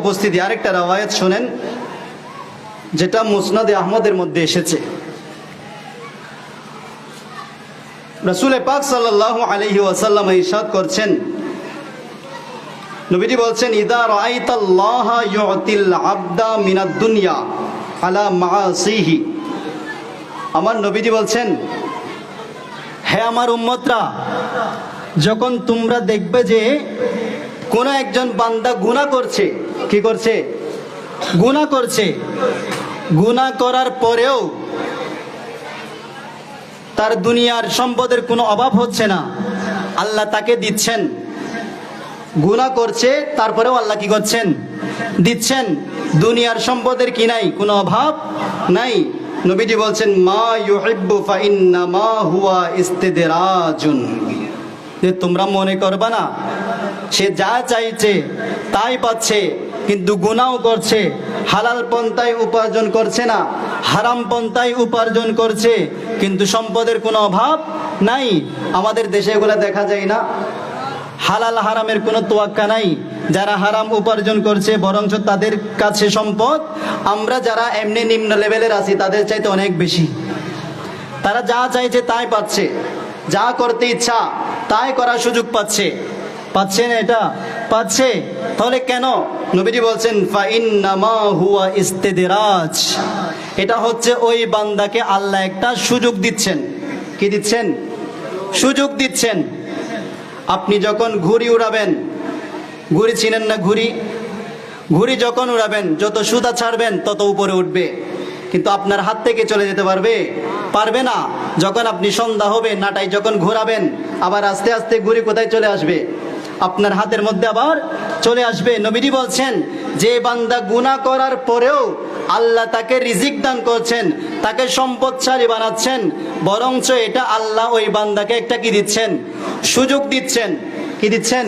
উপস্থিতি, আরেকটা রাওয়ায়াত শোনেন যেটা মুসনাদে আহমদের মধ্যে এসেছে। রাসূল পাক সাল্লাল্লাহু আলাইহি ওয়াসাল্লাম ইরশাদ করছেন, নবীজি বলছেন, ইদা রাআইতাল্লাহা ইউতিল আবদা মিনাদ দুনিয়া আলা মাআসিহি। আমার নবীজি বলছেন, হে আমার উম্মতরা, যখন তোমরা দেখবে যে কোন একজন বান্দা গুনাহ করছে, কি করছে? গুনাহ করছে, গুনাহ করার পরেও তার দুনিয়ার সম্পদের কোনো অভাব হচ্ছে না, আল্লাহ তাকে দিচ্ছেন। গুনাহ করছে তারপরেও আল্লাহ কি করছেন? দিচ্ছেন। দুনিয়ার সম্পদের কি নাই? কোনো অভাব নাই। নবীজি বলছেন, মা ইউহিব্বু ফাইন্নামা হুয়া ইস্তিদরাজুন। যে তোমরা মনে করবা না সে যা চাইছে তাই পাচ্ছে, কিন্তু গুনাহ করছে, হালাল পন্থায় উপার্জন করছে না, হারাম পন্থায় উপার্জন করছে, কিন্তু সম্পদের কোনো অভাব নাই। আমাদের দেশে এগুলো দেখা যায় না? হালাল হারামের কোনো তোয়াক্কা নাই। যারা হারাম উপার্জন করছে বরঞ্চ তাদের কাছে সম্পদ, আমরা যারা এমনি নিম্ন লেভেলের আছি তাদের চাইতে অনেক বেশি। তারা যা চাইছে তাই পাচ্ছে, যা করতে ইচ্ছা তাই করার সুযোগ পাচ্ছে। পাচ্ছে না? এটা পাচ্ছে। তাহলে কেন? নবীজি বলছেন, ফাইন্নামা হুয়া ইস্তিদরাজ। এটা হচ্ছে ওই বান্দাকে আল্লাহ একটা সুযোগ দিচ্ছেন। কি দিচ্ছেন? সুযোগ দিচ্ছেন। আপনি যখন ঘুড়ি উড়াবেন, ঘুড়ি চিনেন না? ঘুড়ি, ঘুড়ি যখন উড়াবেন যত সুতা ছাড়বেন তত উপরে উঠবে, কিন্তু আপনার হাত থেকে চলে যেতে পারবে? পারবে না। যখন আপনি সন্ধ্যা হবে, নাটাই যখন ঘোরাবেন, আবার আস্তে আস্তে ঘুড়ি কোথায় চলে আসবে? আপনার হাতের মধ্যে আবার চলে আসবে। নবীজি বলছেন, যে বান্দা গুনাহ করার পরেও আল্লাহ তাকে রিজিক দান করছেন, তাকে সম্পদশালী বানাচ্ছেন, বরঞ্চ এটা আল্লাহ ওই বান্দাকে একটা কি দিচ্ছেন? সুযোগ দিচ্ছেন। কি দিচ্ছেন?